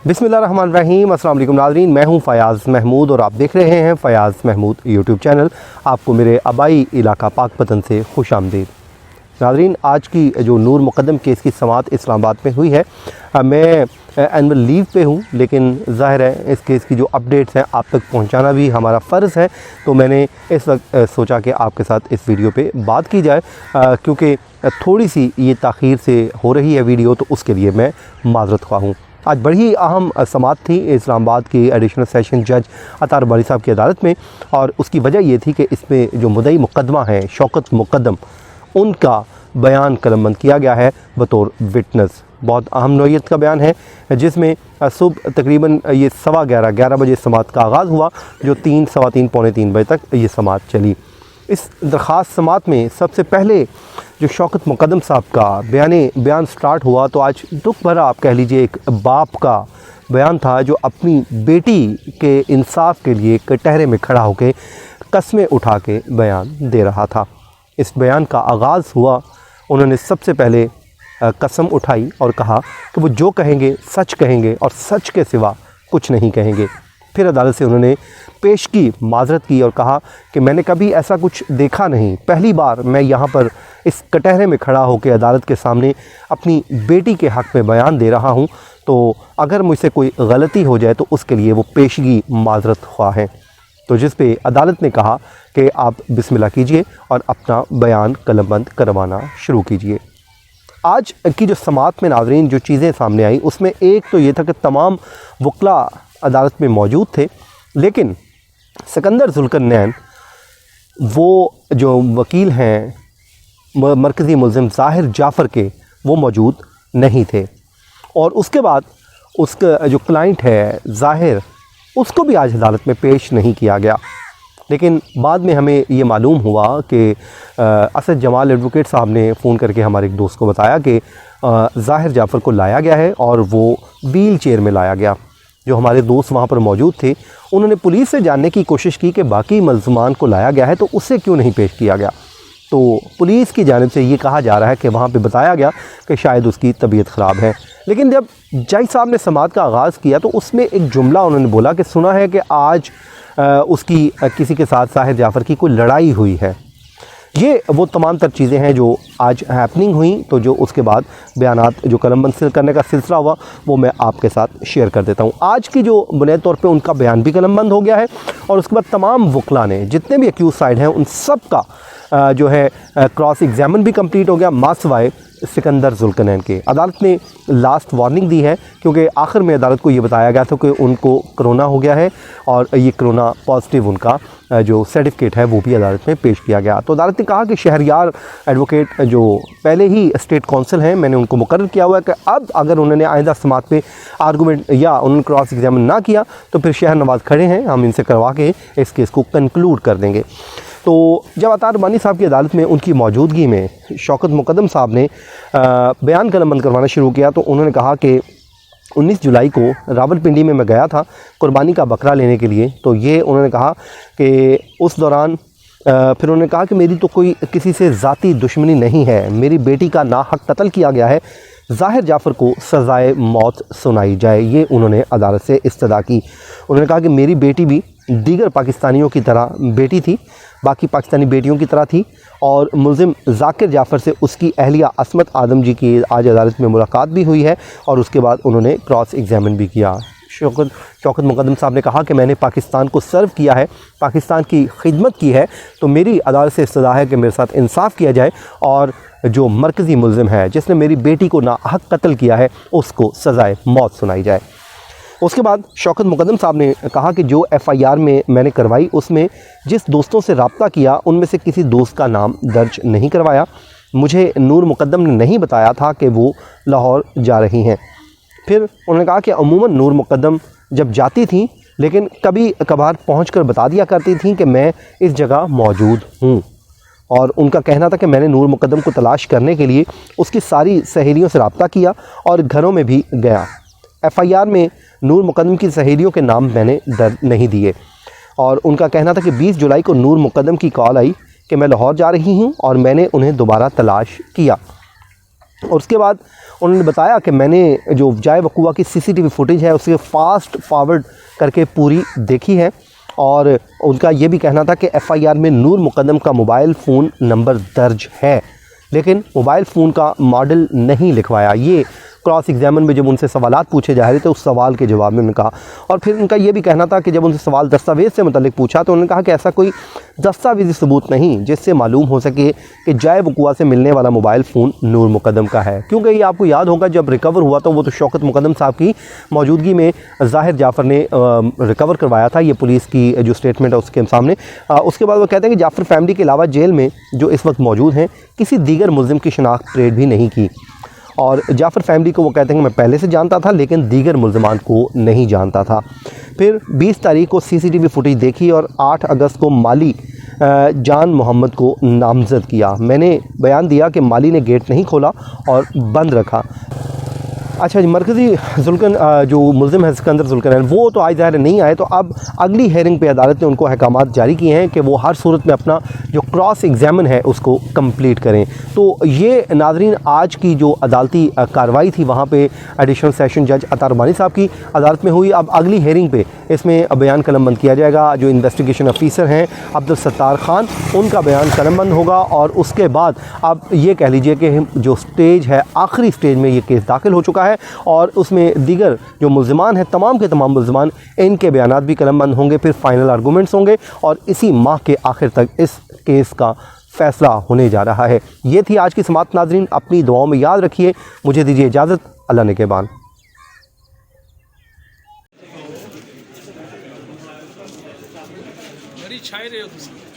बिस्मिल्लाहिर्रहमानिर्रहीम। अस्सलाम वालेकुम नाज़रीन, मैं हूं फ़याज़ महमूद और आप देख रहे हैं फ़याज़ महमूद यूट्यूब चैनल। आपको मेरे आबाई इलाका पाकपतन से खुश आमदीद। नाज़रीन, आज की जो नूर मुक़द्दम केस की समाअत इस्लामाबाद में हुई है, मैं एनुअल लीव पे हूँ, लेकिन ज़ाहिर है इस केस की जो अपडेट्स हैं आप तक पहुँचाना भी हमारा फ़र्ज़ है। तो मैंने इस वक्त सोचा कि आपके साथ इस वीडियो पे बात की जाए, क्योंकि थोड़ी सी ये ताख़ीर से हो रही है वीडियो, तो उसके लिए मैं माज़रत ख़्वाह हूँ। आज बड़ी अहम समाअत थी इस्लामाबाद की एडिशनल सेशन जज अतार बारी साहब की अदालत में, और उसकी वजह ये थी कि इसमें जो मुद्दई मुक़दमा हैं शौकत मुक़द्दम, उनका बयान कलमबंद किया गया है बतौर विटनेस। बहुत अहम नौइयत का बयान है, जिसमें सुबह तकरीबन ये 11:15 बजे समाअत का आगाज़ हुआ, जो 3, सवा 3, पौने 3 बजे तक ये समाअत चली। इस दरख्वास्त समाअत में सबसे पहले जो शौकत मुक़द्दम साहब का बयान स्टार्ट हुआ, तो आज दुख भरा आप कह लीजिए एक बाप का बयान था, जो अपनी बेटी के इंसाफ के लिए कटहरे में खड़ा होकर कस्में उठा के बयान दे रहा था। इस बयान का आगाज़ हुआ, उन्होंने सबसे पहले कसम उठाई और कहा कि वो जो कहेंगे सच कहेंगे और सच के सिवा कुछ नहीं कहेंगे। फिर अदालत से उन्होंने पेश की, माज़रत की और कहा कि मैंने कभी ऐसा कुछ देखा नहीं, पहली बार मैं यहाँ पर इस कटहरे में खड़ा होकर अदालत के सामने अपनी बेटी के हक़ में बयान दे रहा हूँ, तो अगर मुझसे कोई गलती हो जाए तो उसके लिए वो पेशगी माज़रत ख्वाह हैं। तो जिस पे अदालत ने कहा कि आप बिस्मिल्लाह कीजिए और अपना बयान कलमबंद करवाना शुरू कीजिए। आज की जो समाअत में नाज़रीन जो चीज़ें सामने आई, उसमें एक तो ये था कि तमाम वकला अदालत में मौजूद थे, लेकिन सिकंदर जुल्करनैन वो जो वकील हैं मरकज़ी मुल्ज़िम ज़ाहिर जाफ़र के, वो मौजूद नहीं थे। और उसके बाद उसका जो क्लाइंट है ज़ाहिर, उसको भी आज अदालत में पेश नहीं किया गया। लेकिन बाद में हमें ये मालूम हुआ कि असद जमाल एडवोकेट साहब ने फ़ोन करके हमारे एक दोस्त को बताया कि ज़ाहिर जाफ़र को लाया गया है और वो व्हील चेयर में लाया गया। जो हमारे दोस्त वहाँ पर मौजूद थे, उन्होंने पुलिस से जानने की कोशिश की कि बाकी मुल्ज़मान को लाया गया है तो उससे क्यों नहीं पेश किया गया। तो पुलिस की जानिब से ये कहा जा रहा है कि वहाँ पे बताया गया कि शायद उसकी तबीयत ख़राब है। लेकिन जब जज साहब ने समाअत का आगाज़ किया तो उसमें एक जुमला उन्होंने बोला कि सुना है कि आज उसकी किसी के साथ ज़ाहिर जाफ़र की कोई लड़ाई हुई है। ये वो तमाम तर चीज़ें हैं जो आज हैपनिंग हुई। तो जो उसके बाद बयानात जो कलमबंद करने का सिलसिला हुआ, वो मैं आपके साथ शेयर कर देता हूँ। आज की जो बुनियादी तौर पे उनका बयान भी कलमबंद हो गया है, और उसके बाद तमाम वकला ने, जितने भी एक्यूज साइड हैं, उन सब का जो है क्रॉस एग्जामिन भी कंप्लीट हो गया, मासवाए सिकंदर जुल्करनैन के। अदालत ने लास्ट वार्निंग दी है, क्योंकि आखिर में अदालत को ये बताया गया था कि उनको कोरोना हो गया है, और ये कोरोना पॉजिटिव उनका जो सर्टिफिकेट है वो भी अदालत में पेश किया गया। तो अदालत ने कहा कि शहरयार एडवोकेट जो पहले ही स्टेट कौंसिल हैं, मैंने उनको मुकर्रर किया हुआ है कि अब अगर उन्होंने आइंदा समाअत में आर्गूमेंट या उन्होंने क्रॉस एग्जामिन ना किया तो फिर शहर नवाज़ खड़े हैं, हम इनसे करवा के इस केस को कंक्लूड कर देंगे। तो जब अतार बानी साहब की अदालत में उनकी मौजूदगी में शौकत मुक़द्दम साहब ने बयान कलमबंद करवाना शुरू किया, तो उन्होंने कहा कि 19 जुलाई को रावलपिंडी में मैं गया था कुर्बानी का बकरा लेने के लिए। तो ये उन्होंने कहा कि उस दौरान फिर उन्होंने कहा कि मेरी तो कोई किसी से ज़ाती दुश्मनी नहीं है, मेरी बेटी का नाहक कत्ल किया गया है, ज़ाहिर जाफ़र को सज़ाए मौत सुनाई जाए। ये उन्होंने अदालत से इस्तदा की। उन्होंने कहा कि मेरी बेटी भी दीगर पाकिस्तानियों की तरह बेटी थी, बाकी पाकिस्तानी बेटियों की तरह थी, और मुल्ज़िम ज़ाकिर जाफ़र से उसकी अहलिया असमत आदम जी की आज अदालत में मुलाकात भी हुई है, और उसके बाद उन्होंने क्रॉस एग्जामिन भी किया। शौकत मुक़द्दम साहब ने कहा कि मैंने पाकिस्तान को सर्व किया है, पाकिस्तान की खिदमत की है, तो मेरी अदालत से इस्तदा है कि मेरे साथ इंसाफ किया जाए, और जो मरकज़ी मुल्ज़िम है जिसने मेरी बेटी को नाहक कत्ल किया है उसको सज़ाए मौत सुनाई जाए। उसके बाद शौकत मुक़द्दम साहब ने कहा कि जो FIR में मैंने करवाई, उसमें जिस दोस्तों से रब्ता किया उनमें से किसी दोस्त का नाम दर्ज नहीं करवाया। मुझे नूर मुक़द्दम ने नहीं बताया था कि वो लाहौर जा रही हैं। फिर उन्होंने कहा कि अमूमन नूर मुक़द्दम जब जाती थी, लेकिन कभी कभार पहुंचकर बता दिया करती थी कि मैं इस जगह मौजूद हूँ। और उनका कहना था कि मैंने नूर मुकद्दम को तलाश करने के लिए उसकी सारी सहेलियों से रब्ता किया और घरों में भी गया। FIR में नूर मुकद्दम की सहेलियों के नाम मैंने दर्ज नहीं दिए और उनका कहना था कि 20 जुलाई को नूर मुकद्दम की कॉल आई कि मैं लाहौर जा रही हूँ और मैंने उन्हें दोबारा तलाश किया। और उसके बाद उन्होंने बताया कि मैंने जो जाए वक़ूआ की CCTV फुटेज है उसे फास्ट फॉरवर्ड करके पूरी देखी है और उनका ये भी कहना था कि FIR में नूर मुकद्दम का मोबाइल फ़ोन नंबर दर्ज है लेकिन मोबाइल फ़ोन का मॉडल नहीं लिखवाया। ये क्रॉस एग्जामिन में जब उनसे सवालात पूछे जा रहे थे उस सवाल के जवाब में उन्होंने कहा। और फिर उनका ये भी कहना था कि जब उनसे सवाल दस्तावेज़ से मुतल्लिक पूछा तो उन्होंने कहा कि ऐसा कोई दस्तावेज़ी सबूत नहीं जिससे मालूम हो सके कि जाए वक़ूआ से मिलने वाला मोबाइल फ़ोन नूर मुकद्दम का है, क्योंकि ये आपको याद होगा जब रिकवर हुआ तो वो तो शौकत मुकद्दम साहब की मौजूदगी में ज़ाहिर जाफ़र ने रिकवर करवाया था। ये पुलिस की जो स्टेटमेंट है उसके सामने। उसके बाद वो कहते हैं कि जाफ़र फैमिली के अलावा जेल में जो इस वक्त मौजूद हैं किसी दीगर मुल्ज़िम की शनाख्त परेड भी नहीं की और जाफ़र फैमिली को वो कहते हैं कि मैं पहले से जानता था लेकिन दीगर मुल्ज़मान को नहीं जानता था। फिर 20 तारीख को CCTV फुटेज देखी और 8 अगस्त को माली जान मोहम्मद को नामज़द किया। मैंने बयान दिया कि माली ने गेट नहीं खोला और बंद रखा। अच्छा जी, मरकज़ी जुल्कन जो मुल्ज़िम है सिकंदर जुल्करनैन वो तो आज ज़ाहिर नहीं आए, तो अब अगली हेयरिंग पे अदालत ने उनको अहकामात जारी किए हैं कि वो हर सूरत में अपना जो क्रॉस एग्ज़ामिन है उसको कंप्लीट करें। तो ये नाज़रीन आज की जो अदालती कार्रवाई थी वहाँ पे एडिशनल सेशन जज अता रबानी साहब की अदालत में हुई। अब अगली हेयरिंग पे इसमें बयान कलमबंद किया जाएगा। जो इन्वेस्टिगेशन ऑफिसर हैं अब्दुल सत्तार ख़ान उनका बयान कलमबंद होगा और उसके बाद अब ये कह लीजिए कि जो स्टेज है आखिरी स्टेज में ये केस दाखिल हो चुका है और उसमें दीगर जो मुल्ज़िमान हैं तमाम के तमाम मुल्ज़िमान इनके बयानात भी कलमबंद होंगे। फिर फाइनल आर्गूमेंट्स होंगे और इसी माह के आखिर तक इस केस का फ़ैसला होने जा रहा है। ये थी आज की समाअत नाज़रीन, अपनी दुआओं में याद रखिए। मुझे दीजिए इजाज़त, अल्लाह निगहबान। छाए रहे हो तुम